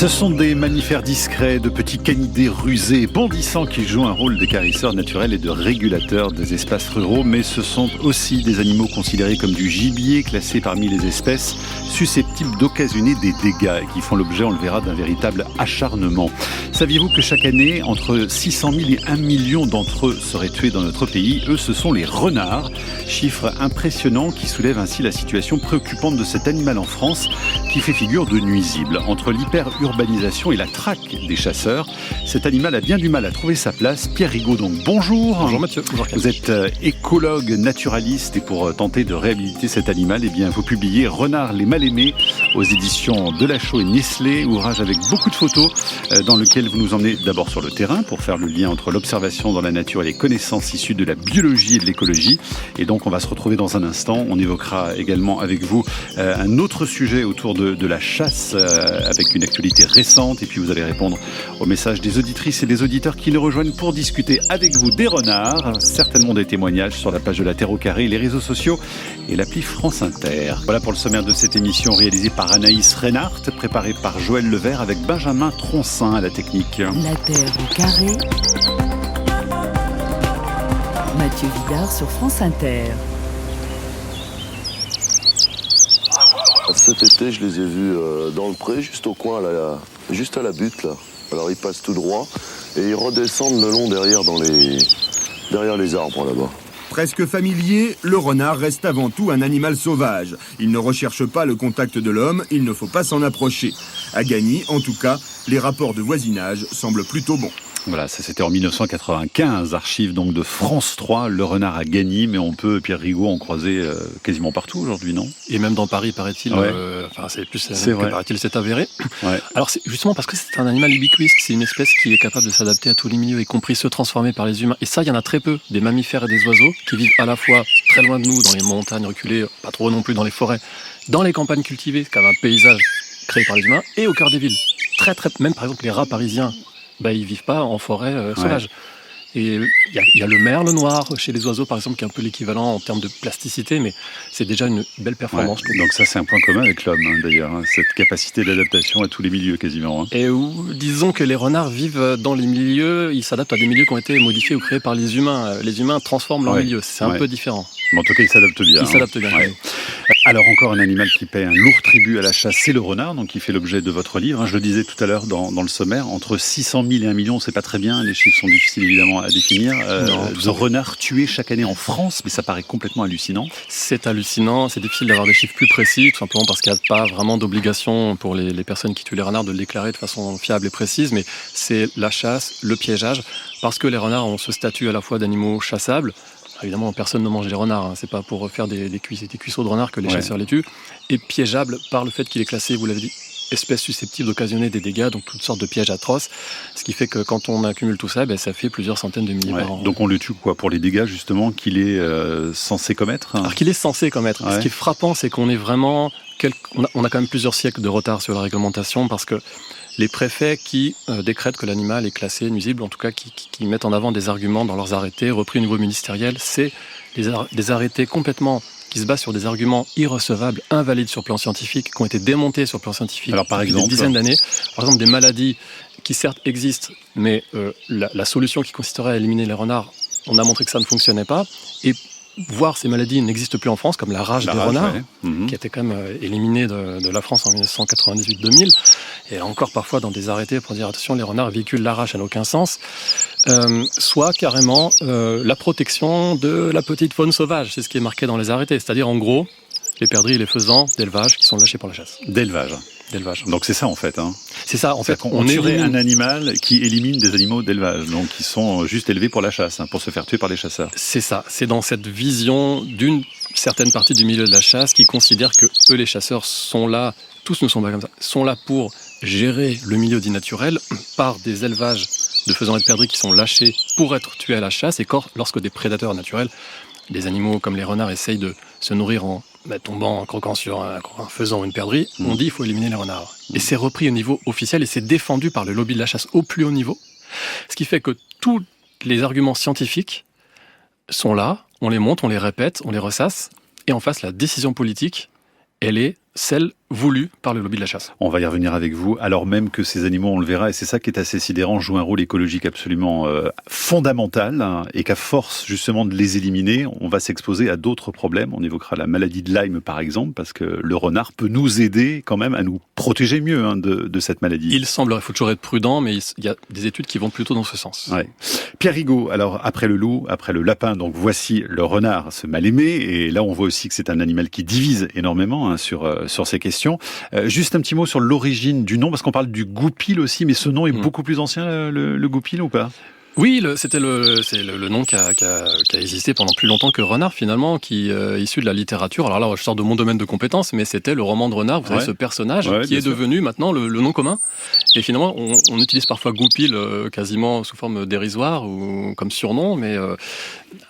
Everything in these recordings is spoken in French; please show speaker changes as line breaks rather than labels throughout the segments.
Ce sont des mammifères discrets, de petits canidés rusés, bondissants qui jouent un rôle d'écarisseurs naturels et de régulateurs des espaces ruraux, mais ce sont aussi des animaux considérés comme du gibier, classés parmi les espèces susceptibles d'occasionner des dégâts et qui font l'objet, on le verra, d'un véritable acharnement. Saviez-vous que chaque année, entre 600 000 et 1 million d'entre eux seraient tués dans notre pays? Eux, ce sont les renards. Chiffre impressionnant qui soulève ainsi la situation préoccupante de cet animal en France qui fait figure de nuisible. Entre l'hyper-urbanisation et la traque des chasseurs, cet animal a bien du mal à trouver sa place. Pierre Rigaud, donc bonjour.
Bonjour Mathieu. Bonjour.
Vous êtes écologue, naturaliste et pour tenter de réhabiliter cet animal, eh bien, vous publiez Renard les mal-aimés aux éditions Delachaux et Nestlé, ouvrage avec beaucoup de photos dans lequel vous nous emmenez d'abord sur le terrain pour faire le lien entre l'observation dans la nature et les connaissances issues de la biologie et de l'écologie. Et donc on va se retrouver dans un instant. On évoquera également avec vous un autre sujet autour de la chasse avec une actualité récente. Et puis vous allez répondre aux messages des auditrices et des auditeurs qui nous rejoignent pour discuter avec vous des renards. Certainement des témoignages sur la page de la Terre au Carré, les réseaux sociaux et l'appli France Inter. Voilà pour le sommaire de cette émission réalisée par Anaïs Reinhardt, préparée par Joël Levert avec Benjamin Troncin à la technique.
La Terre au Carré. Mathieu Vidard sur France Inter.
Cet été, je les ai vus dans le pré, juste au coin, là, juste à la butte, là. Alors ils passent tout droit et ils redescendent le long derrière les arbres, là-bas.
Presque familier, le renard reste avant tout un animal sauvage. Il ne recherche pas le contact de l'homme, il ne faut pas s'en approcher. À Gagny, en tout cas, les rapports de voisinage semblent plutôt bons.
Voilà, ça c'était en 1995, archives donc de France 3, le renard à Gagny, mais on peut, Pierre Rigaud, en croiser quasiment partout aujourd'hui, non?
Et même dans Paris, paraît-il,
ouais.
C'est plus
c'est vrai.
Paraît-il, c'est avéré.
Ouais.
Alors c'est justement parce que c'est un animal ubiquiste, c'est une espèce qui est capable de s'adapter à tous les milieux, y compris ceux transformés par les humains. Et ça, il y en a très peu, des mammifères et des oiseaux qui vivent à la fois très loin de nous, dans les montagnes reculées, pas trop non plus dans les forêts, dans les campagnes cultivées, comme un paysage créé par les humains, et au cœur des villes. Même par exemple les rats parisiens, ils vivent pas en forêt sauvage. Et il y a le merle noir chez les oiseaux, par exemple, qui est un peu l'équivalent en termes de plasticité, mais c'est déjà une belle performance.
Ouais. Donc ça, c'est un point commun avec l'homme, d'ailleurs, cette capacité d'adaptation à tous les milieux, quasiment.
Et disons que les renards vivent dans les milieux, ils s'adaptent à des milieux qui ont été modifiés ou créés par les humains. Les humains transforment leur milieu, c'est un peu différent.
Mais en tout cas, ils s'adaptent bien.
Ils s'adaptent bien.
Ouais. Alors encore un animal qui paie un lourd tribut à la chasse, c'est le renard, donc qui fait l'objet de votre livre. Je le disais tout à l'heure dans le sommaire, entre 600 000 et 1 million, c'est pas très bien, les chiffres sont difficiles évidemment à définir. De renards tués chaque année en France, mais ça paraît complètement hallucinant.
C'est hallucinant, c'est difficile d'avoir des chiffres plus précis, tout simplement parce qu'il n'y a pas vraiment d'obligation pour les personnes qui tuent les renards de le déclarer de façon fiable et précise, mais c'est la chasse, le piégeage, parce que les renards ont ce statut à la fois d'animaux chassables. Évidemment, personne ne mange les renards, c'est pas pour faire des cuisseaux de renards que les chasseurs les tuent, et piégeable par le fait qu'il est classé, vous l'avez dit, espèce susceptible d'occasionner des dégâts, donc toutes sortes de pièges atroces, ce qui fait que quand on accumule tout ça, ça fait plusieurs centaines de milliers par an.
Donc on le tue quoi, pour les dégâts justement qu'il est censé commettre?
Alors qu'il est censé commettre. Ce qui est frappant, c'est qu'on est vraiment... On a quand même plusieurs siècles de retard sur la réglementation, parce que les préfets qui décrètent que l'animal est classé nuisible, en tout cas qui mettent en avant des arguments dans leurs arrêtés, repris au niveau ministériel, c'est des arrêtés complètement qui se basent sur des arguments irrecevables, invalides sur le plan scientifique, qui ont été démontés sur le plan scientifique depuis des dizaines d'années. Par exemple, des maladies qui certes existent, mais la solution qui consisterait à éliminer les renards, on a montré que ça ne fonctionnait pas. Et voire ces maladies n'existent plus en France, comme la rage des renards, qui a été quand même éliminée de la France en 1998-2000, et encore parfois dans des arrêtés pour dire attention, les renards véhiculent la rage, ça n'a aucun sens, soit carrément la protection de la petite faune sauvage, c'est ce qui est marqué dans les arrêtés, c'est-à-dire en gros les perdrix et les faisans d'élevage qui sont lâchés pour la chasse.
D'élevage. Donc c'est ça en fait.
C'est ça en fait.
On tuerait un animal qui élimine des animaux d'élevage, donc qui sont juste élevés pour la chasse, pour se faire tuer par les chasseurs.
C'est ça. C'est dans cette vision d'une certaine partie du milieu de la chasse qui considère que eux, les chasseurs, sont là. Tous ne sont pas comme ça. Sont là pour gérer le milieu dit naturel par des élevages de faisans et de perdrix qui sont lâchés pour être tués à la chasse. Et lorsque des prédateurs naturels, des animaux comme les renards, essayent de se nourrir en tombant, en croquant sur un faisan ou une perdrix, on dit qu'il faut éliminer les renards. Et c'est repris au niveau officiel et c'est défendu par le lobby de la chasse au plus haut niveau. Ce qui fait que tous les arguments scientifiques sont là, on les monte, on les répète, on les ressasse, et en face, la décision politique, elle est celle voulue par le lobby de la chasse.
On va y revenir avec vous, alors même que ces animaux, on le verra, et c'est ça qui est assez sidérant, jouent un rôle écologique absolument fondamental, hein, et qu'à force justement de les éliminer, on va s'exposer à d'autres problèmes. On évoquera la maladie de Lyme par exemple, parce que le renard peut nous aider quand même à nous protéger mieux de cette maladie.
Il semblerait, il faut toujours être prudent, mais il y a des études qui vont plutôt dans ce sens.
Ouais. Pierre Rigaud, alors après le loup, après le lapin, donc voici le renard, ce mal-aimé, et là on voit aussi que c'est un animal qui divise énormément sur ces questions. Juste un petit mot sur l'origine du nom, parce qu'on parle du goupil aussi, mais ce nom est beaucoup plus ancien, le goupil, ou pas ?
Oui, c'est le nom qui a existé pendant plus longtemps que renard finalement, qui est issu de la littérature. Alors là, je sors de mon domaine de compétences, mais c'était le roman de renard, vous savez, ce personnage qui est devenu maintenant le nom commun. Et finalement, on utilise parfois goupil quasiment sous forme dérisoire ou comme surnom, mais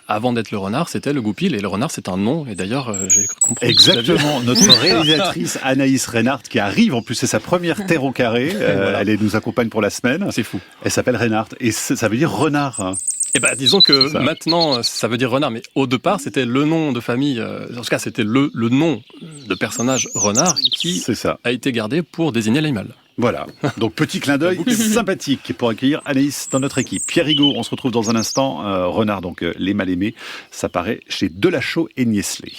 avant d'être le renard, c'était le goupil, et le renard, c'est un nom. Et d'ailleurs, j'ai compris.
Exactement, notre réalisatrice Anaïs Reinhardt, qui arrive, en plus c'est sa première Terre au carré, voilà. Elle nous accompagne pour la semaine.
C'est fou.
Elle s'appelle Reinhardt, et ça veut dire renard.
Eh ben, disons que maintenant, ça veut dire renard, mais au départ, c'était le nom de famille, en tout cas, c'était le nom de personnage renard qui a été gardé pour désigner l'animal.
Voilà, donc petit clin d'œil sympathique pour accueillir Anaïs dans notre équipe. Pierre Rigaud, on se retrouve dans un instant. Renard, donc les mal-aimés, ça paraît chez Delachaux et Niestlé.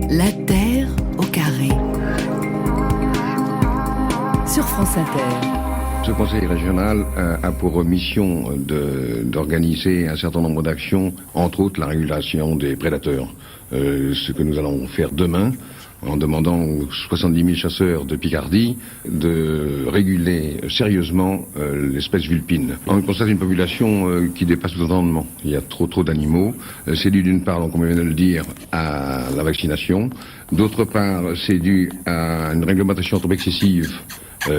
La Terre au carré. Sur France Inter.
Ce conseil régional a pour mission d'organiser un certain nombre d'actions, entre autres la régulation des prédateurs. Ce que nous allons faire demain, en demandant aux 70 000 chasseurs de Picardie de réguler sérieusement l'espèce vulpine. On constate une population qui dépasse tout entendement. Il y a trop d'animaux. C'est dû d'une part, donc, comme on vient de le dire, à la vaccination. D'autre part, c'est dû à une réglementation trop excessive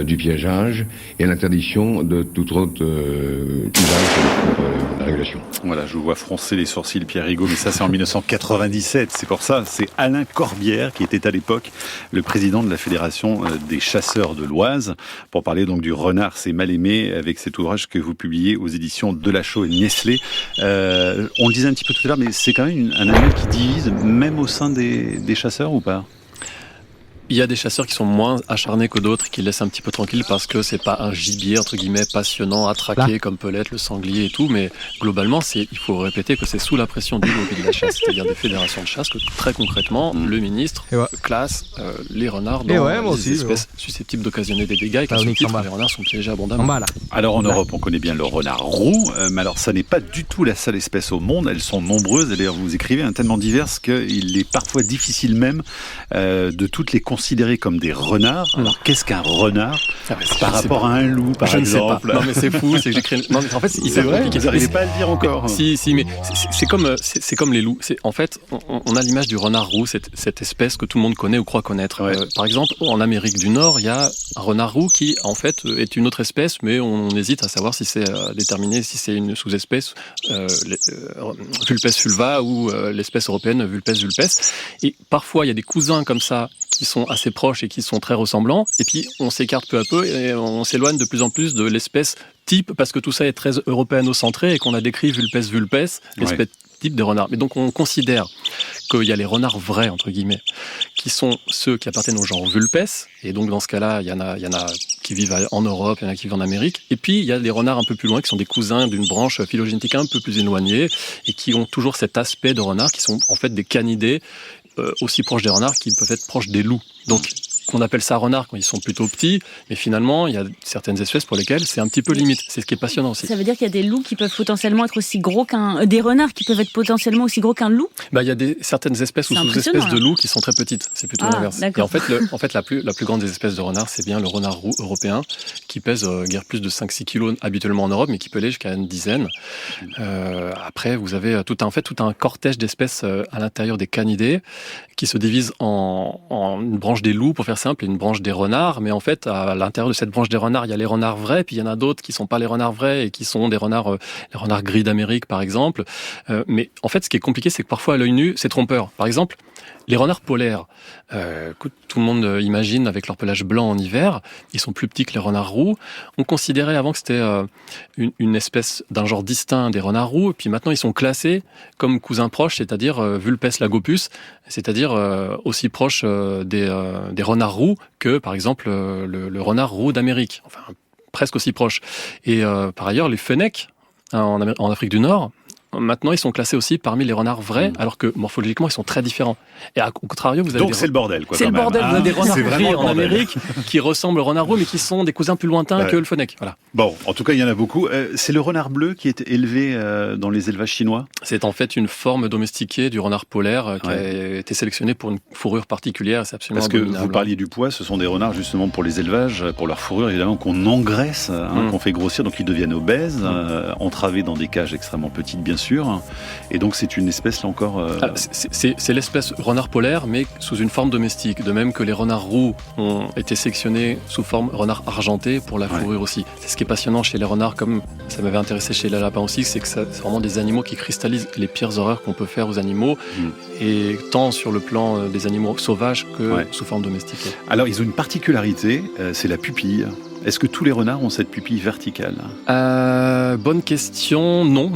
du piégeage et à l'interdiction de tout autre usage pour la régulation.
Voilà, je vous vois froncer les sourcils, Pierre Rigaud, mais ça c'est en 1997, c'est pour ça, c'est Alain Corbière qui était à l'époque le président de la Fédération des chasseurs de l'Oise, pour parler donc du renard, c'est mal aimé, avec cet ouvrage que vous publiez aux éditions Delachaux et Niestlé. On le disait un petit peu tout à l'heure, mais c'est quand même un animal qui divise, même au sein des chasseurs ou pas ?
Il y a des chasseurs qui sont moins acharnés que d'autres, qui laissent un petit peu tranquille parce que c'est pas un gibier, entre guillemets, passionnant à traquer comme peut l'être le sanglier et tout, mais globalement, il faut répéter que c'est sous la pression du lobby de la chasse, c'est-à-dire des fédérations de chasse, que très concrètement, le ministre classe les renards dans les espèces susceptibles d'occasionner des dégâts, et qu'à ce titre, les renards sont piégés abondamment.
Alors en Europe, on connaît bien le renard roux, mais alors ça n'est pas du tout la seule espèce au monde, elles sont nombreuses, et d'ailleurs vous écrivez tellement diverses qu'il est parfois difficile même de toutes les considérés comme des renards. Alors qu'est-ce qu'un renard par rapport à un loup, par exemple?
Non mais c'est fou, c'est que j'écris. Non mais en fait
c'est vrai, vous n'arrivez pas à le dire encore.
Si, mais c'est comme les loups. En fait, on a l'image du renard roux, cette espèce que tout le monde connaît ou croit connaître. Par exemple, en Amérique du Nord, il y a un renard roux qui en fait est une autre espèce, mais on hésite à savoir si c'est déterminé, si c'est une sous-espèce Vulpes fulva ou l'espèce européenne Vulpes vulpes. Et parfois, il y a des cousins comme ça qui sont assez proches et qui sont très ressemblants, et puis on s'écarte peu à peu et on s'éloigne de plus en plus de l'espèce type, parce que tout ça est très européano-centré et qu'on a décrit Vulpes vulpes, l'espèce type de renard. Mais donc on considère qu'il y a les renards vrais, entre guillemets, qui sont ceux qui appartiennent au genre Vulpes, et donc dans ce cas-là, il y en a qui vivent en Europe, il y en a qui vivent en Amérique, et puis il y a des renards un peu plus loin, qui sont des cousins d'une branche phylogénétique un peu plus éloignée, et qui ont toujours cet aspect de renard, qui sont en fait des canidés, aussi proches des renards qu'ils peuvent être proches des loups. Donc, qu'on appelle ça renard quand ils sont plutôt petits, mais finalement, il y a certaines espèces pour lesquelles c'est un petit peu limite. C'est ce qui est passionnant aussi.
Ça veut dire qu'il y a des loups qui peuvent potentiellement être aussi gros des renards qui peuvent être potentiellement aussi gros qu'un loup?
Il y a certaines espèces ou sous-espèces de loups qui sont très petites. C'est plutôt l'inverse. Et en fait, la plus grande des espèces de renards, c'est bien le renard roux européen, qui pèse guère plus de 5-6 kilos habituellement en Europe, mais qui peut aller jusqu'à une dizaine. Après, vous avez tout un cortège d'espèces à l'intérieur des canidés, qui se divisent en une branche des loups, pour faire simple, et une branche des renards. Mais en fait, à l'intérieur de cette branche des renards, il y a les renards vrais, puis il y en a d'autres qui sont pas les renards vrais et qui sont des renards, les renards gris d'Amérique, par exemple. Mais en fait, ce qui est compliqué, c'est que parfois, à l'œil nu, c'est trompeur. Par exemple, Les renards polaires, que tout le monde imagine avec leur pelage blanc en hiver, ils sont plus petits que les renards roux. On considérait avant que c'était une espèce d'un genre distinct des renards roux, et puis maintenant ils sont classés comme cousins proches, c'est-à-dire Vulpes lagopus, c'est-à-dire aussi proches des renards roux que par exemple le renard roux d'Amérique, enfin presque aussi proche. Et par ailleurs, les fennecs en Afrique du Nord, maintenant, ils sont classés aussi parmi les renards vrais, alors que morphologiquement, ils sont très différents. Et au contrario, vous avez
donc c'est le bordel, quoi.
C'est le bordel. Vous avez des renards gris en
bordel.
Amérique qui ressemblent aux renards roux, mais qui sont des cousins plus lointains que le fennec. Voilà.
Bon, en tout cas, il y en a beaucoup. C'est le renard bleu qui est élevé dans les élevages chinois.
C'est en fait une forme domestiquée du renard polaire qui a été sélectionnée pour une fourrure particulière. C'est absolument
parce que
abominable.
vous parliez du poids, ce sont des renards justement pour les élevages, pour leur fourrure évidemment qu'on engraisse, qu'on fait grossir, donc ils deviennent obèses, entravés dans des cages extrêmement petites bien sûr. Et donc c'est une espèce là encore...
C'est l'espèce renard polaire, mais sous une forme domestique. De même que les renards roux ont été sélectionnés sous forme renard argenté pour la fourrure aussi. C'est ce qui est passionnant chez les renards, comme ça m'avait intéressé chez les lapins aussi, c'est que c'est vraiment des animaux qui cristallisent les pires horreurs qu'on peut faire aux animaux, et tant sur le plan des animaux sauvages que sous forme domestiquée.
Alors ils ont une particularité, c'est la pupille. Est-ce que tous les renards ont cette pupille verticale ?
Bonne question. Non.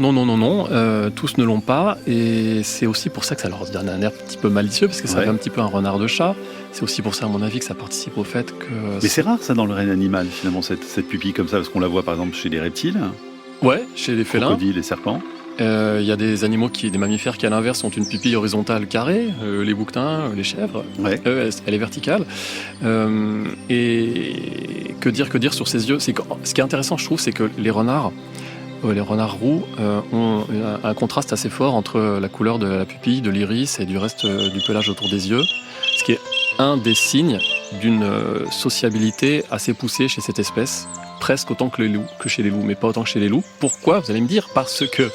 Tous ne l'ont pas. Et c'est aussi pour ça que ça leur donne un air un petit peu malicieux, parce que ça fait un petit peu un renard de chat. C'est aussi pour ça, à mon avis, que ça participe au fait que...
Mais c'est rare, ça, dans le règne animal, finalement, cette pupille comme ça, parce qu'on la voit, par exemple, chez les reptiles.
Ouais, chez les félins.
Crocodiles et serpents.
Il y a des animaux, des mammifères qui, à l'inverse, ont une pupille horizontale carrée. Les bouquetins, les chèvres. Elle est verticale. Et que dire sur ses yeux ? Ce qui est intéressant, je trouve, c'est que les renards roux ont un contraste assez fort entre la couleur de la pupille, de l'iris et du reste du pelage autour des yeux. Ce qui est un des signes d'une sociabilité assez poussée chez cette espèce, presque autant que chez les loups, mais pas autant que chez les loups. Pourquoi ? Vous allez me dire, parce que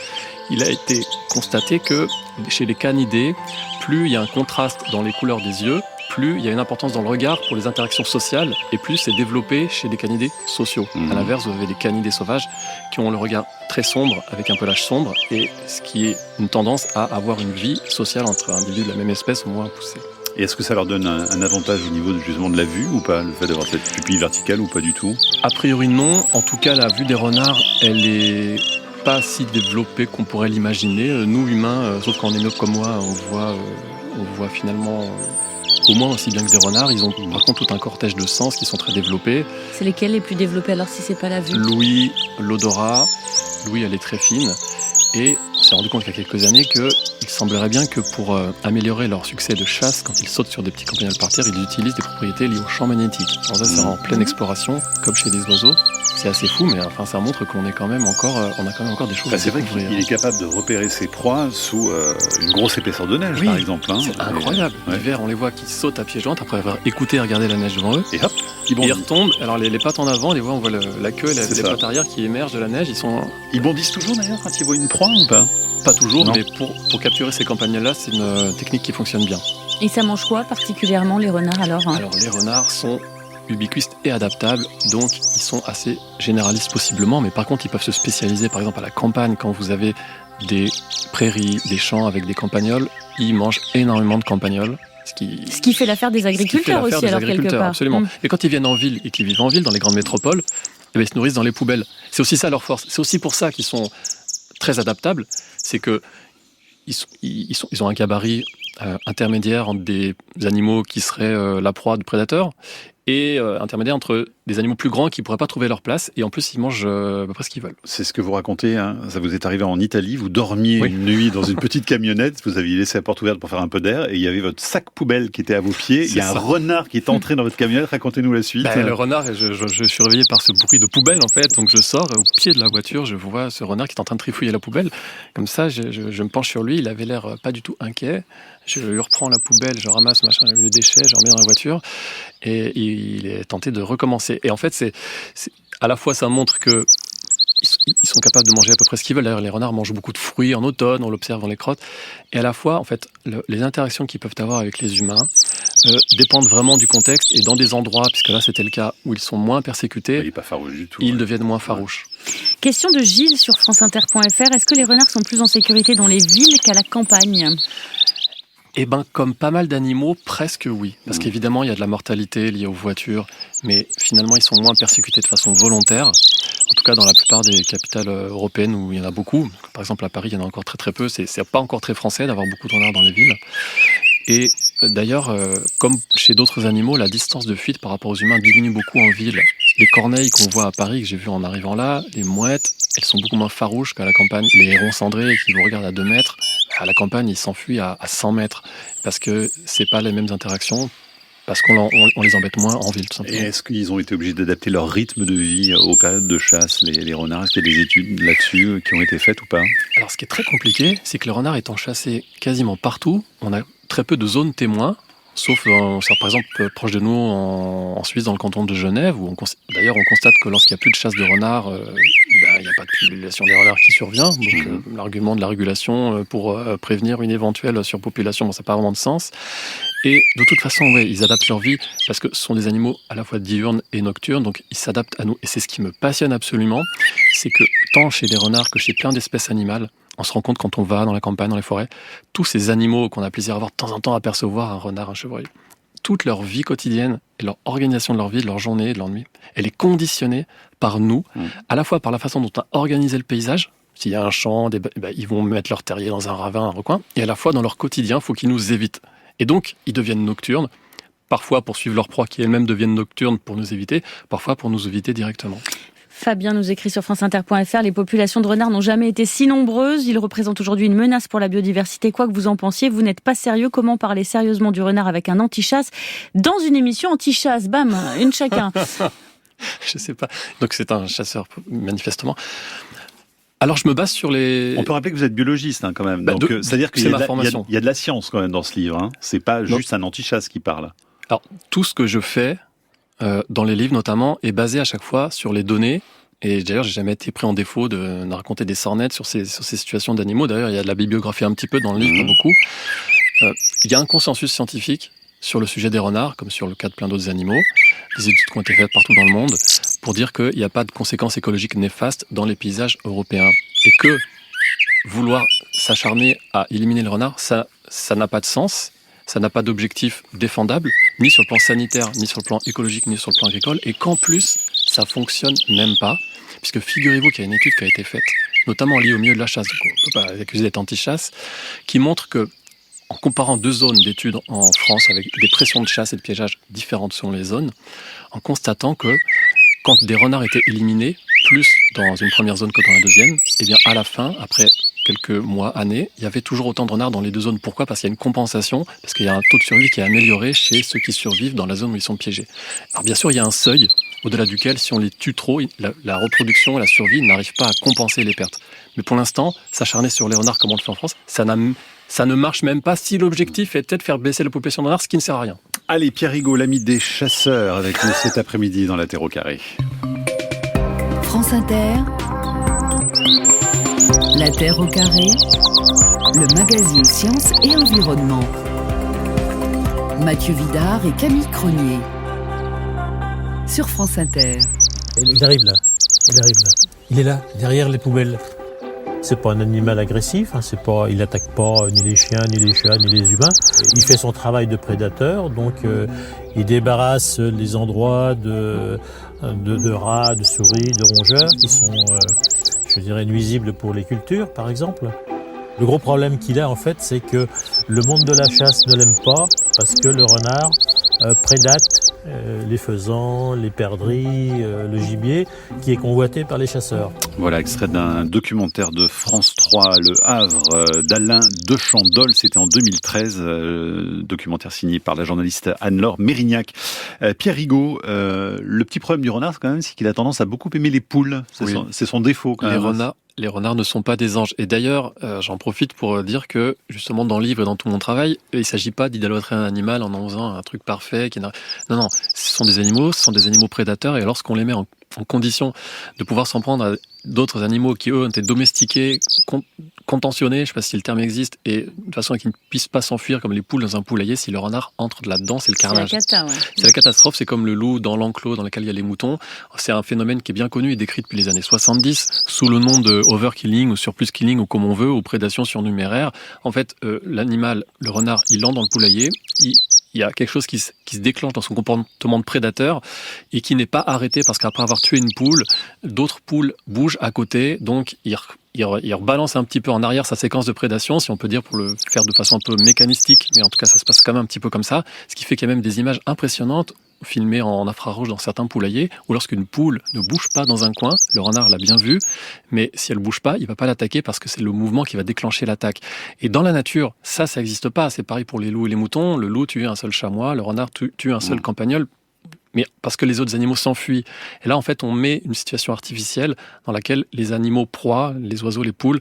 il a été constaté que chez les canidés, plus il y a un contraste dans les couleurs des yeux, plus il y a une importance dans le regard pour les interactions sociales, et plus c'est développé chez des canidés sociaux. À l'inverse, vous avez des canidés sauvages qui ont le regard très sombre, avec un pelage sombre, et ce qui est une tendance à avoir une vie sociale entre individus de la même espèce au moins poussée.
Et est-ce que ça leur donne un avantage au niveau justement de la vue ou pas, le fait d'avoir cette pupille verticale ou pas du tout ?
A priori non. En tout cas, la vue des renards, elle est pas si développée qu'on pourrait l'imaginer. Nous, humains, sauf quand on est myope comme moi, on voit finalement au moins aussi bien que des renards. Ils ont par contre tout un cortège de sens qui sont très développés.
C'est lesquels les plus développés alors si c'est pas la vue ?
L'ouïe, l'odorat. L'ouïe, elle est très fine. Et on s'est rendu compte il y a quelques années qu'il semblerait bien que pour améliorer leur succès de chasse, quand ils sautent sur des petits campagnols par terre, ils utilisent des propriétés liées au champ magnétique. Alors ça, c'est en pleine exploration, comme chez les oiseaux. C'est assez fou, mais enfin, ça montre qu'on est quand même encore, on a quand même encore des choses à
découvrir. C'est vrai qu'il est capable de repérer ses proies sous une grosse épaisseur de neige, par exemple.
C'est incroyable. L'hiver, on les voit qui sautent à pieds joints après avoir écouté et regardé la neige devant eux.
Et hop,
ils retombent. Alors les pattes en avant, on voit la queue et les pattes arrière qui émergent de la neige.
Ils bondissent toujours d'ailleurs quand ils voient une proie ou pas ?
Pas toujours, mais pour capturer ces campagnols-là, c'est une technique qui fonctionne bien.
Et ça mange quoi particulièrement les renards alors ?
Alors les renards sont ubiquistes et adaptables, donc ils sont assez généralistes possiblement, mais par contre ils peuvent se spécialiser par exemple à la campagne. Quand vous avez des prairies, des champs avec des campagnols, ils mangent énormément de campagnols.
Ce qui fait l'affaire des agriculteurs aussi, alors quelque part.
Absolument. Et quand ils viennent en ville et qu'ils vivent en ville, dans les grandes métropoles, ils se nourrissent dans les poubelles. C'est aussi ça leur force. C'est aussi pour ça qu'ils sont très adaptables. C'est que ils ont un gabarit intermédiaire entre des animaux qui seraient la proie de prédateurs et intermédiaire entre des animaux plus grands qui ne pourraient pas trouver leur place, et en plus ils mangent à peu près ce qu'ils veulent.
C'est ce que vous racontez, hein. Ça vous est arrivé en Italie, vous dormiez une nuit dans une petite camionnette, vous aviez laissé la porte ouverte pour faire un peu d'air, et il y a avait votre sac poubelle qui était à vos pieds, il y a un renard qui est entré dans votre camionnette, racontez-nous la suite.
Le renard, je suis réveillé par ce bruit de poubelle en fait, donc je sors au pied de la voiture, je vois ce renard qui est en train de trifouiller la poubelle, comme ça je me penche sur lui, il avait l'air pas du tout inquiet, je lui reprends la poubelle, je ramasse les déchets, je remets dans la voiture, et il est tenté de recommencer. Et en fait, c'est à la fois ça montre que ils sont capables de manger à peu près ce qu'ils veulent. D'ailleurs, les renards mangent beaucoup de fruits en automne, on l'observe dans les crottes. Et à la fois, en fait, les interactions qu'ils peuvent avoir avec les humains dépendent vraiment du contexte. Et dans des endroits, puisque là c'était le cas, où ils sont moins persécutés,
il n'est pas farouche du tout,
ils deviennent moins farouches.
Question de Gilles sur franceinter.fr. Est-ce que les renards sont plus en sécurité dans les villes qu'à la campagne ?
Eh ben, comme pas mal d'animaux, presque oui. Parce qu'évidemment, il y a de la mortalité liée aux voitures, mais finalement, ils sont moins persécutés de façon volontaire. En tout cas, dans la plupart des capitales européennes où il y en a beaucoup. Par exemple, à Paris, il y en a encore très très peu. C'est pas encore très français d'avoir beaucoup de renards dans les villes. Et d'ailleurs, comme chez d'autres animaux, la distance de fuite par rapport aux humains diminue beaucoup en ville. Les corneilles qu'on voit à Paris, que j'ai vu en arrivant là, les mouettes, elles sont beaucoup moins farouches qu'à la campagne. Les hérons cendrés qui vous regardent à 2 mètres, à la campagne, ils s'enfuient à 100 mètres. Parce que c'est pas les mêmes interactions, parce qu'on les embête moins en ville, tout simplement.
Et est-ce qu'ils ont été obligés d'adapter leur rythme de vie aux périodes de chasse, les renards? Est-ce qu'il y a des études là-dessus qui ont été faites ou pas?
Alors, ce qui est très compliqué, c'est que les renards étant chassés quasiment partout, on a très peu de zones témoins, sauf par exemple proche de nous en Suisse, dans le canton de Genève, où d'ailleurs on constate que lorsqu'il n'y a plus de chasse de renards, il n'y a pas de population des renards qui survient. Donc l'argument de la régulation pour prévenir une éventuelle surpopulation, ça n'a pas vraiment de sens. Et de toute façon, ils adaptent leur vie parce que ce sont des animaux à la fois diurnes et nocturnes, donc ils s'adaptent à nous. Et c'est ce qui me passionne absolument, c'est que tant chez des renards que chez plein d'espèces animales, on se rend compte quand on va dans la campagne, dans les forêts, tous ces animaux qu'on a plaisir à voir de temps en temps apercevoir, un renard, un chevreuil, toute leur vie quotidienne et leur organisation de leur vie, de leur journée, de leur nuit, elle est conditionnée par nous, à la fois par la façon dont on a organisé le paysage. S'il y a un champ, ils vont mettre leur terrier dans un ravin, un recoin, et à la fois dans leur quotidien, il faut qu'ils nous évitent. Et donc, ils deviennent nocturnes, parfois pour suivre leur proie qui elles-mêmes deviennent nocturnes pour nous éviter, parfois pour nous éviter directement.
Fabien nous écrit sur franceinter.fr, les populations de renards n'ont jamais été si nombreuses. Ils représentent aujourd'hui une menace pour la biodiversité. Quoi que vous en pensiez, vous n'êtes pas sérieux. Comment parler sérieusement du renard avec un anti-chasse dans une émission anti-chasse? Bam, une chacun.
Je sais pas. Donc c'est un chasseur, manifestement. Alors je me base sur les...
On peut rappeler que vous êtes biologiste quand même. Donc c'est-à-dire qu'il y a de la science quand même dans ce livre. Hein. C'est pas juste un anti-chasse qui parle.
Alors tout ce que je fais dans les livres notamment, est basé à chaque fois sur les données. Et d'ailleurs, j'ai jamais été pris en défaut de raconter des sornettes sur ces situations d'animaux. D'ailleurs, il y a de la bibliographie un petit peu dans le livre, pas beaucoup. Il y a un consensus scientifique sur le sujet des renards, comme sur le cas de plein d'autres animaux. Des études qui ont été faites partout dans le monde pour dire qu'il n'y a pas de conséquences écologiques néfastes dans les paysages européens. Et que vouloir s'acharner à éliminer le renard, ça n'a pas de sens. Ça n'a pas d'objectif défendable, ni sur le plan sanitaire, ni sur le plan écologique, ni sur le plan agricole, et qu'en plus, ça fonctionne même pas, puisque figurez-vous qu'il y a une étude qui a été faite, notamment liée au milieu de la chasse, donc on ne peut pas accuser d'être anti-chasse, qui montre que, en comparant 2 zones d'études en France, avec des pressions de chasse et de piégeage différentes selon les zones, en constatant que, quand des renards étaient éliminés, plus dans une première zone que dans la deuxième, et bien à la fin, après quelques mois, années, il y avait toujours autant de renards dans les 2 zones. Pourquoi? Parce qu'il y a une compensation, parce qu'il y a un taux de survie qui est amélioré chez ceux qui survivent dans la zone où ils sont piégés. Alors bien sûr, il y a un seuil au-delà duquel, si on les tue trop, la reproduction et la survie n'arrivent pas à compenser les pertes. Mais pour l'instant, s'acharner sur les renards comme on le fait en France, ça ne marche même pas si l'objectif était de faire baisser la population de renards, ce qui ne sert à rien.
Allez, Pierre Rigaud, l'ami des chasseurs, avec nous cet après-midi dans la Terre au carré.
France Inter, la Terre au carré, le magazine Sciences et Environnement. Mathieu Vidard et Camille Cronier. Sur France Inter.
Il arrive là. Il est là, derrière les poubelles. C'est pas un animal agressif, il n'attaque pas ni les chiens, ni les chats, ni les humains. Il fait son travail de prédateur, donc il débarrasse les endroits de rats, de souris, de rongeurs qui sont, nuisibles pour les cultures, par exemple. Le gros problème qu'il a, en fait, c'est que le monde de la chasse ne l'aime pas parce que le renard prédate les faisans, les perdrix, le gibier, qui est convoité par les chasseurs.
Voilà, extrait d'un documentaire de France 3, Le Havre, d'Alain Dechandol, c'était en 2013, documentaire signé par la journaliste Anne-Laure Mérignac. Pierre Rigaud, le petit problème du renard, quand même, c'est qu'il a tendance à beaucoup aimer les poules. C'est son défaut, quand même.
Les renards ne sont pas des anges. Et d'ailleurs, j'en profite pour dire que, justement, dans le livre et dans tout mon travail, il ne s'agit pas d'idolâtrer un animal en faisant un truc parfait. Non, ce sont des animaux prédateurs. Et lorsqu'on les met en en condition de pouvoir s'en prendre à d'autres animaux qui, eux, ont été domestiqués, contentionnés, je ne sais pas si le terme existe, et de façon à qu'ils ne puissent pas s'enfuir comme les poules dans un poulailler. Si le renard entre là-dedans, c'est le carnage. C'est la catastrophe, c'est comme le loup dans l'enclos dans lequel il y a les moutons. C'est un phénomène qui est bien connu et décrit depuis les années 70 sous le nom de overkilling ou surplus killing ou comme on veut, ou prédation surnuméraire. En fait, l'animal, le renard, il entre dans le poulailler, il y a quelque chose qui se déclenche dans son comportement de prédateur et qui n'est pas arrêté parce qu'après avoir tué une poule, d'autres poules bougent à côté, donc il rebalance un petit peu en arrière sa séquence de prédation, si on peut dire, pour le faire de façon un peu mécanistique, mais en tout cas ça se passe quand même un petit peu comme ça, ce qui fait qu'il y a même des images impressionnantes filmées en infrarouge dans certains poulaillers, où lorsqu'une poule ne bouge pas dans un coin, le renard l'a bien vu, mais si elle bouge pas, il va pas l'attaquer parce que c'est le mouvement qui va déclencher l'attaque. Et dans la nature, ça n'existe pas. C'est pareil pour les loups et les moutons. Le loup tue un seul chamois, le renard tue un seul campagnol, mais parce que les autres animaux s'enfuient. Et là, en fait, on met une situation artificielle dans laquelle les animaux proies, les oiseaux, les poules,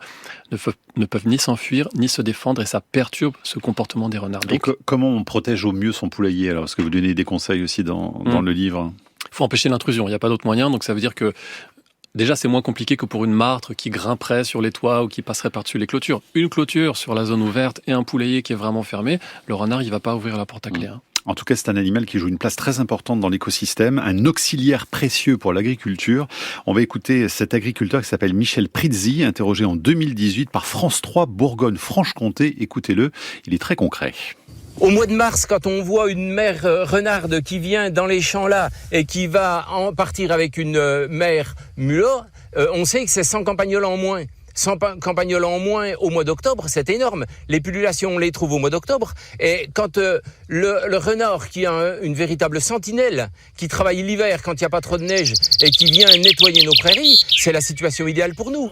ne peuvent ni s'enfuir, ni se défendre, et ça perturbe ce comportement des renards.
Donc, comment on protège au mieux son poulailler alors? Parce que vous donnez des conseils aussi dans le livre.
Il faut empêcher l'intrusion, il n'y a pas d'autre moyen, donc ça veut dire que déjà, c'est moins compliqué que pour une martre qui grimperait sur les toits ou qui passerait par-dessus les clôtures. Une clôture sur la zone ouverte et un poulailler qui est vraiment fermé, le renard, il ne va pas ouvrir la porte à clé.
En tout cas, c'est un animal qui joue une place très importante dans l'écosystème, un auxiliaire précieux pour l'agriculture. On va écouter cet agriculteur qui s'appelle Michel Prizzi, interrogé en 2018 par France 3 Bourgogne-Franche-Comté. Écoutez-le, il est très concret.
Au mois de mars, quand on voit une mère renarde qui vient dans les champs là et qui va en partir avec une mère mulot, on sait que c'est 100 campagnols en moins. 100 campagnols en moins au mois d'octobre, c'est énorme. Les pullulations, on les trouve au mois d'octobre. Et quand le renard, qui a une véritable sentinelle, qui travaille l'hiver quand il n'y a pas trop de neige et qui vient nettoyer nos prairies, c'est la situation idéale pour nous.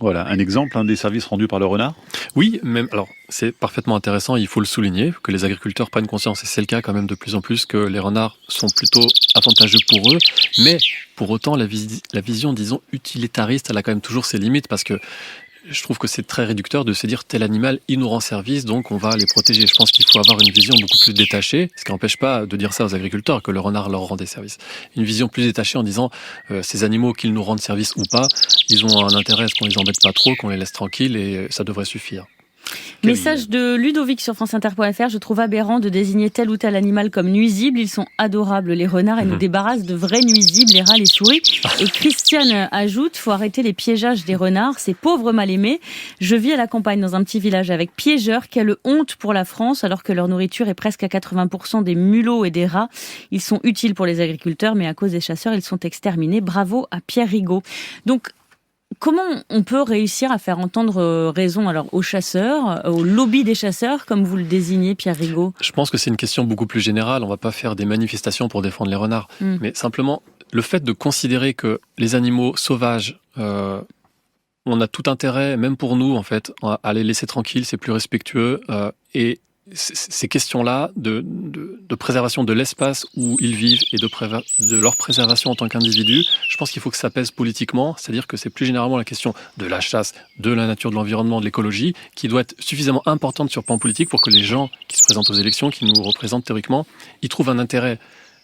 Voilà, un exemple des services rendus par le renard.
Oui, même, alors c'est parfaitement intéressant, il faut le souligner, que les agriculteurs prennent conscience, et c'est le cas quand même de plus en plus, que les renards sont plutôt avantageux pour eux, mais pour autant la vision, disons, utilitariste, elle a quand même toujours ses limites, parce que je trouve que c'est très réducteur de se dire tel animal, il nous rend service, donc on va les protéger. Je pense qu'il faut avoir une vision beaucoup plus détachée, ce qui n'empêche pas de dire ça aux agriculteurs, que le renard leur rend des services. Une vision plus détachée en disant ces animaux, qu'ils nous rendent service ou pas, ils ont un intérêt à ce qu'on les embête pas trop, qu'on les laisse tranquilles, et ça devrait suffire.
Message de Ludovic sur franceinter.fr. Je trouve aberrant de désigner tel ou tel animal comme nuisible. Ils sont adorables, les renards, et nous débarrassent de vrais nuisibles, les rats, les souris. Et Christiane ajoute, faut arrêter les piégeages des renards, ces pauvres mal-aimés. Je vis à la campagne dans un petit village avec piégeurs. Quelle honte pour la France, alors que leur nourriture est presque à 80% des mulots et des rats. Ils sont utiles pour les agriculteurs, mais à cause des chasseurs, ils sont exterminés. Bravo à Pierre Rigaud. Donc, comment on peut réussir à faire entendre raison alors aux chasseurs, au lobby des chasseurs, comme vous le désignez, Pierre Rigaud?
Je pense que c'est une question beaucoup plus générale. On ne va pas faire des manifestations pour défendre les renards. Mais simplement, le fait de considérer que les animaux sauvages, on a tout intérêt, même pour nous, en fait, à les laisser tranquilles, c'est plus respectueux. Et ces questions-là de préservation de l'espace où ils vivent et de leur préservation en tant qu'individus, je pense qu'il faut que ça pèse politiquement, c'est-à-dire que c'est plus généralement la question de la chasse, de la nature, de l'environnement, de l'écologie, qui doit être suffisamment importante sur le plan politique pour que les gens qui se présentent aux élections, qui nous représentent théoriquement, y trouvent un intérêt.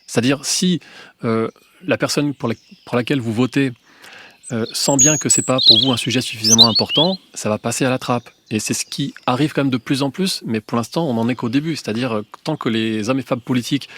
C'est-à-dire si la personne pour laquelle vous votez sent bien que c'est pas pour vous un sujet suffisamment important, ça va passer à la trappe. Et c'est ce qui arrive quand même de plus en plus, mais pour l'instant, on n'en est qu'au début. C'est-à-dire, tant que les hommes et femmes politiques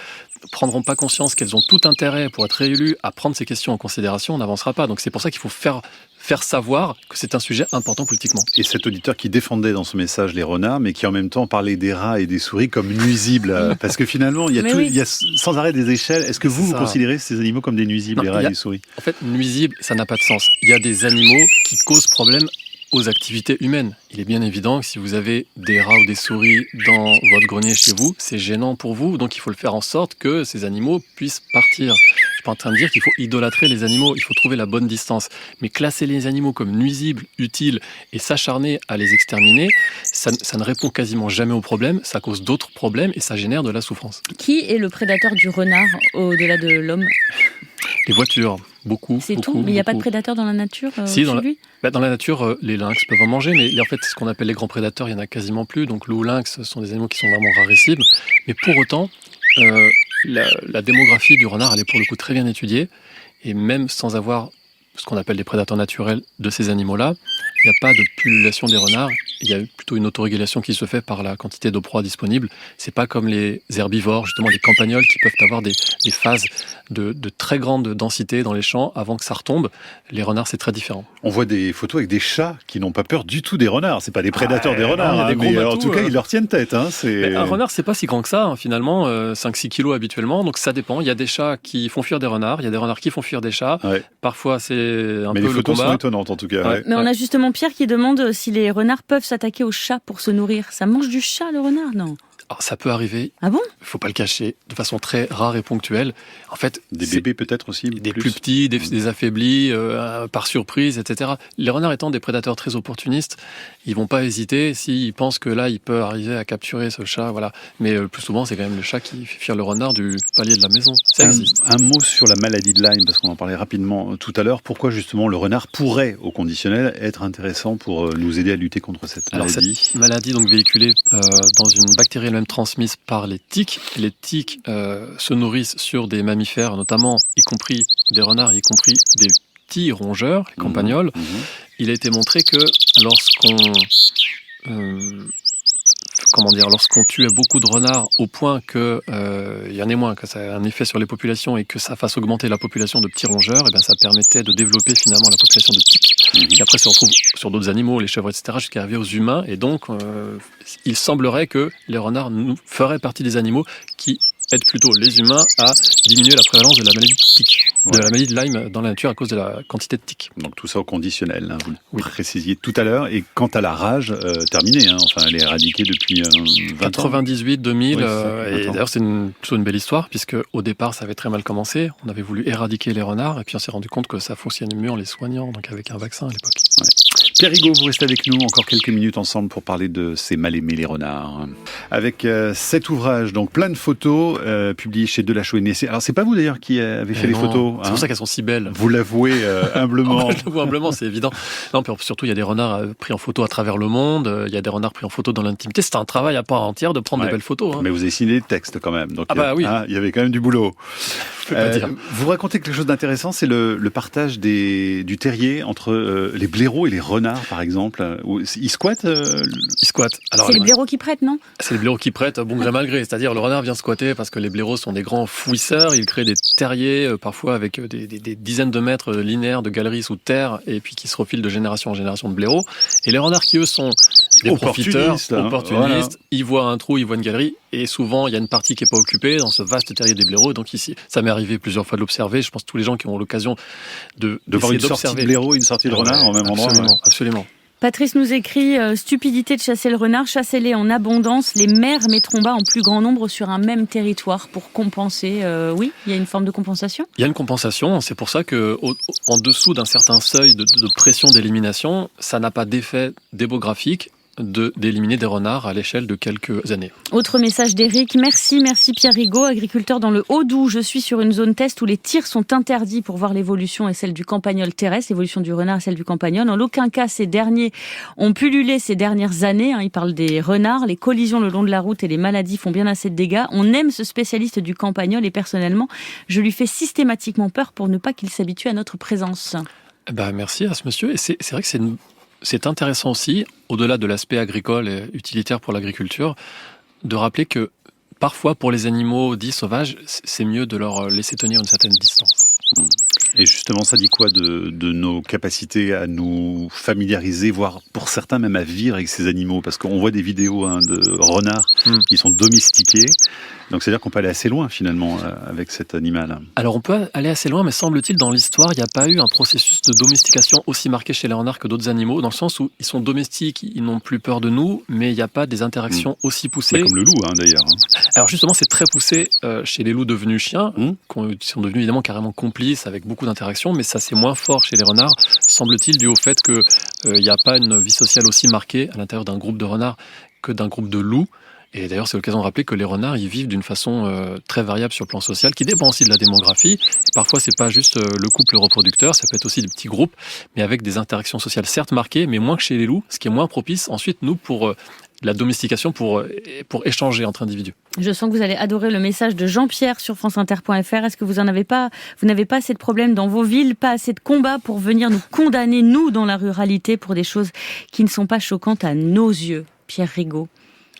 ne prendront pas conscience qu'elles ont tout intérêt pour être réélus à prendre ces questions en considération, on n'avancera pas. Donc c'est pour ça qu'il faut faire savoir que c'est un sujet important politiquement.
Et cet auditeur qui défendait dans ce message les renards, mais qui en même temps parlait des rats et des souris comme nuisibles, parce que finalement, il y a sans arrêt des échelles. Est-ce que vous considérez ces animaux comme des nuisibles, les rats et les souris?
En fait, nuisible, ça n'a pas de sens. Il y a des animaux qui causent problème aux activités humaines. Il est bien évident que si vous avez des rats ou des souris dans votre grenier chez vous, c'est gênant pour vous, donc il faut le faire en sorte que ces animaux puissent partir. Je suis pas en train de dire qu'il faut idolâtrer les animaux, il faut trouver la bonne distance. Mais classer les animaux comme nuisibles, utiles, et s'acharner à les exterminer, ça ne répond quasiment jamais au problème, ça cause d'autres problèmes et ça génère de la souffrance.
Qui est le prédateur du renard au-delà de l'homme?
Les voitures, beaucoup.
C'est tout, mais il n'y a pas de prédateurs dans la nature
Si, dans la nature, les lynx peuvent en manger, mais en fait, ce qu'on appelle les grands prédateurs, il n'y en a quasiment plus. Donc, loup, lynx sont des animaux qui sont vraiment rarissimes. Mais pour autant, la démographie du renard, elle est pour le coup très bien étudiée. Et même sans avoir ce qu'on appelle des prédateurs naturels de ces animaux-là, il n'y a pas de pullulation des renards, il y a plutôt une autorégulation qui se fait par la quantité de proie disponible. C'est pas comme les herbivores, justement les campagnols, qui peuvent avoir des phases de très grande densité dans les champs avant que ça retombe. Les renards, c'est très différent.
On voit des photos avec des chats qui n'ont pas peur du tout des renards. C'est pas des prédateurs des renards, mais en tout cas, ils leur tiennent tête.
Un renard, c'est pas si grand que ça, finalement, 5-6 kilos habituellement, donc ça dépend. Il y a des chats qui font fuir des renards, il y a des renards qui font fuir des chats. Ouais. Parfois, c'est un peu le combat. Mais les photos sont
étonnantes, en tout cas. Ouais.
Mais on a justement Pierre qui demande si les renards peuvent s'attaquer aux chats pour se nourrir. Ça mange du chat, le renard, non ?
Alors, ça peut arriver.
Ah bon ?
Il ne faut pas le cacher, de façon très rare et ponctuelle. En fait,
des bébés peut-être aussi.
Des plus petits, des affaiblis, par surprise, etc. Les renards étant des prédateurs très opportunistes, ils vont pas hésiter s'ils pensent que là, il peut arriver à capturer ce chat, voilà. Mais le plus souvent, c'est quand même le chat qui fait fuir le renard du palier de la maison. Ça existe.
Un mot sur la maladie de Lyme, parce qu'on en parlait rapidement tout à l'heure. Pourquoi justement le renard pourrait, au conditionnel, être intéressant pour nous aider à lutter contre cette maladie ?
Alors, cette maladie, donc véhiculée dans une bactérie elle-même transmise par les tiques. Les tiques se nourrissent sur des mammifères, notamment, y compris des renards, y compris des petits rongeurs, les campagnols. Il a été montré que lorsqu'on tuait beaucoup de renards au point que il y en ait moins, que ça ait un effet sur les populations et que ça fasse augmenter la population de petits rongeurs, et bien ça permettait de développer finalement la population de tiques, qui après se retrouve sur d'autres animaux, les chèvres, etc., jusqu'à arriver aux humains. Et donc, il semblerait que les renards feraient partie des animaux qui aident plutôt les humains à diminuer la prévalence de la maladie de tique, de la maladie de Lyme dans la nature à cause de la quantité de tiques.
Donc tout ça au conditionnel, vous le précisiez tout à l'heure. Et quant à la rage, terminée, enfin elle est éradiquée depuis
98, 2000, et d'ailleurs c'est plutôt une belle histoire, puisque au départ ça avait très mal commencé, on avait voulu éradiquer les renards, et puis on s'est rendu compte que ça fonctionnait mieux en les soignant, donc avec un vaccin à l'époque.
Ouais. Pierre Rigaud, vous restez avec nous encore quelques minutes ensemble pour parler de ces mal-aimés les renards. Avec cet ouvrage, donc plein de photos, publié chez Delachaux et Nestlé. Alors c'est pas vous d'ailleurs qui avez fait les photos.
C'est pour ça qu'elles sont si belles.
Vous l'avouez humblement.
Je l'avoue humblement, c'est évident. Non, puis surtout il y a des renards pris en photo à travers le monde, il y a des renards pris en photo dans l'intimité. C'est un travail à part entière de prendre des belles photos.
Mais vous avez signé des textes quand même. Donc,
oui.
Il y avait quand même du boulot.
Dire.
Vous racontez quelque chose d'intéressant, c'est le partage du terrier entre les blaireaux et les renards, par exemple. Ils squattent
Ils squattent. Alors,
c'est les blaireaux qui prêtent, non ?
C'est les blaireaux qui prêtent, bon gré mal gré. C'est-à-dire, le renard vient squatter parce que les blaireaux sont des grands fouisseurs. Ils créent des terriers, parfois avec des dizaines de mètres linéaires de galeries sous terre, et puis qui se refilent de génération en génération de blaireaux. Et les renards qui, eux, sont des profiteurs, opportunistes. Voilà. Ils voient un trou, ils voient une galerie, et souvent, il y a une partie qui n'est pas occupée dans ce vaste terrier des blaireaux. Donc ici, ça m'est arrivé plusieurs fois de l'observer. Je pense que tous les gens qui ont l'occasion de
voir une sortie de blaireau et une sortie de renard en même endroit.
Absolument.
Patrice nous écrit stupidité de chasser le renard, chassez-les en abondance. Les maires mettront bas en plus grand nombre sur un même territoire pour compenser. Oui, il y a une forme de compensation.
Il y a une compensation. C'est pour ça que en dessous d'un certain seuil de pression d'élimination, ça n'a pas d'effet démographique d'éliminer des renards à l'échelle de quelques années.
Autre message d'Éric. Merci Pierre Rigaud, agriculteur dans le Haut-Doubs. Je suis sur une zone test où les tirs sont interdits pour voir l'évolution et celle du campagnol terrestre, l'évolution du renard et celle du campagnol. En aucun cas, ces derniers ont pullulé ces dernières années. Il parle des renards, les collisions le long de la route et les maladies font bien assez de dégâts. On aime ce spécialiste du campagnol et personnellement, je lui fais systématiquement peur pour ne pas qu'il s'habitue à notre présence.
Merci à ce monsieur. Et c'est vrai que c'est intéressant aussi, au-delà de l'aspect agricole et utilitaire pour l'agriculture, de rappeler que parfois, pour les animaux dits sauvages, c'est mieux de leur laisser tenir une certaine distance.
Et justement, ça dit quoi de nos capacités à nous familiariser, voire pour certains même à vivre avec ces animaux ? Parce qu'on voit des vidéos de renards qui sont domestiqués. Donc c'est-à-dire qu'on peut aller assez loin finalement avec cet animal.
Alors on peut aller assez loin, mais semble-t-il dans l'histoire, il n'y a pas eu un processus de domestication aussi marqué chez les renards que d'autres animaux, dans le sens où ils sont domestiques, ils n'ont plus peur de nous, mais il n'y a pas des interactions aussi poussées.
Mais comme le loup d'ailleurs.
Alors justement, c'est très poussé chez les loups devenus chiens, qui sont devenus évidemment carrément complices avec beaucoup d'interactions, mais ça c'est moins fort chez les renards, semble-t-il, dû au fait qu'il n'y a pas une vie sociale aussi marquée à l'intérieur d'un groupe de renards que d'un groupe de loups. Et d'ailleurs, c'est l'occasion de rappeler que les renards, ils vivent d'une façon très variable sur le plan social, qui dépend aussi de la démographie. Et parfois, c'est pas juste le couple reproducteur, ça peut être aussi des petits groupes, mais avec des interactions sociales certes marquées, mais moins que chez les loups, ce qui est moins propice ensuite, nous, pour la domestication, pour échanger entre individus.
Je sens que vous allez adorer le message de Jean-Pierre sur franceinter.fr. Est-ce que vous n'avez pas assez de problèmes dans vos villes, pas assez de combats pour venir nous condamner, nous, dans la ruralité, pour des choses qui ne sont pas choquantes à nos yeux? Pierre Rigaud.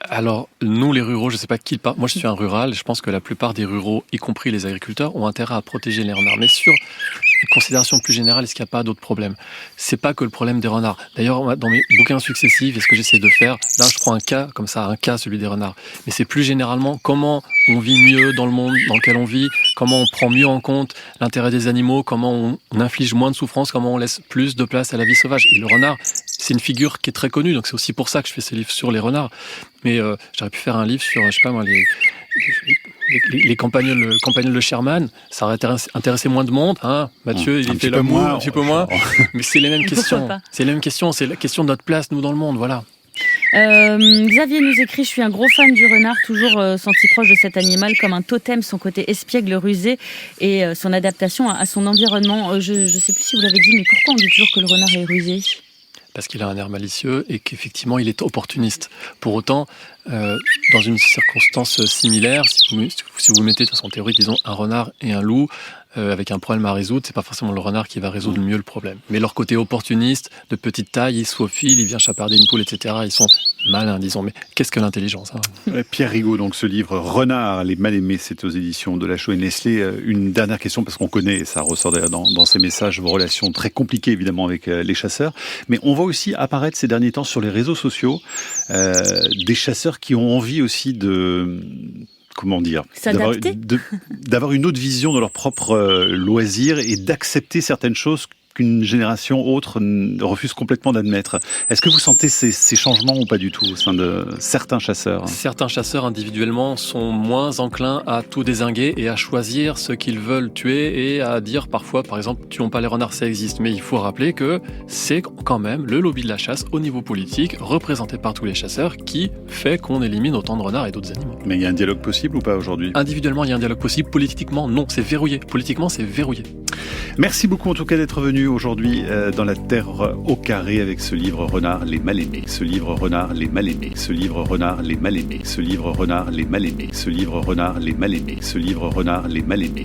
Alors, nous les ruraux, je ne sais pas qui le parle. Moi, je suis un rural. Je pense que la plupart des ruraux, y compris les agriculteurs, ont intérêt à protéger les renards. Mais sur une considération plus générale, est-ce qu'il n'y a pas d'autres problèmes? C'est pas que le problème des renards. D'ailleurs, dans mes bouquins successifs, et ce que j'essaie de faire, là, je prends un cas, comme ça, celui des renards. Mais c'est plus généralement comment on vit mieux dans le monde dans lequel on vit, comment on prend mieux en compte l'intérêt des animaux, comment on inflige moins de souffrance, comment on laisse plus de place à la vie sauvage. Et le renard, c'est une figure qui est très connue, donc c'est aussi pour ça que je fais ces livres sur les renards. Mais j'aurais pu faire un livre sur, je sais pas moi, les campagnols de Sherman. Ça aurait intéressé moins de monde, hein. Mathieu, il était là un petit peu moins. Mais c'est les mêmes questions. C'est les mêmes questions. C'est la question de notre place, nous, dans le monde, voilà.
Xavier nous écrit: je suis un gros fan du renard, toujours senti proche de cet animal comme un totem, son côté espiègle, rusé et son adaptation à son environnement. Je ne sais plus si vous l'avez dit, mais pourquoi on dit toujours que le renard est rusé?
Parce qu'il a un air malicieux et qu'effectivement il est opportuniste. Pour autant, dans une circonstance similaire, si vous mettez de façon théorique, disons, un renard et un loup, avec un problème à résoudre, c'est pas forcément le renard qui va résoudre mieux le problème. Mais leur côté opportuniste, de petite taille, il se faufile, il vient chaparder une poule, etc. Ils sont malins, disons. Mais qu'est-ce que l'intelligence, hein?
Pierre Rigaud, donc ce livre Renard, les mal-aimés, c'est aux éditions de Lachaud et Nestlé. Une dernière question, parce qu'on connaît, et ça ressort d'ailleurs dans ces messages, vos relations très compliquées évidemment avec les chasseurs. Mais on voit aussi apparaître ces derniers temps sur les réseaux sociaux des chasseurs qui ont envie aussi d'avoir une autre vision de leur propre loisir et d'accepter certaines choses qu'une génération autre refuse complètement d'admettre. Est-ce que vous sentez ces changements ou pas du tout au sein de certains chasseurs?
Certains chasseurs individuellement sont moins enclins à tout dézinguer et à choisir ce qu'ils veulent tuer et à dire parfois, par exemple, tuons pas les renards, ça existe. Mais il faut rappeler que c'est quand même le lobby de la chasse au niveau politique, représenté par tous les chasseurs, qui fait qu'on élimine autant de renards et d'autres animaux.
Mais il y a un dialogue possible ou pas aujourd'hui?
Individuellement, il y a un dialogue possible. Politiquement, non, c'est verrouillé. Politiquement, c'est verrouillé.
Merci beaucoup en tout cas d'être venu aujourd'hui dans la Terre au carré avec ce livre Renard, les mal-aimés. Ce livre Renard, les mal-aimés. Ce livre Renard, les mal-aimés. Ce livre Renard, les mal-aimés. Ce livre Renard, les mal-aimés. Ce livre Renard, les mal-aimés.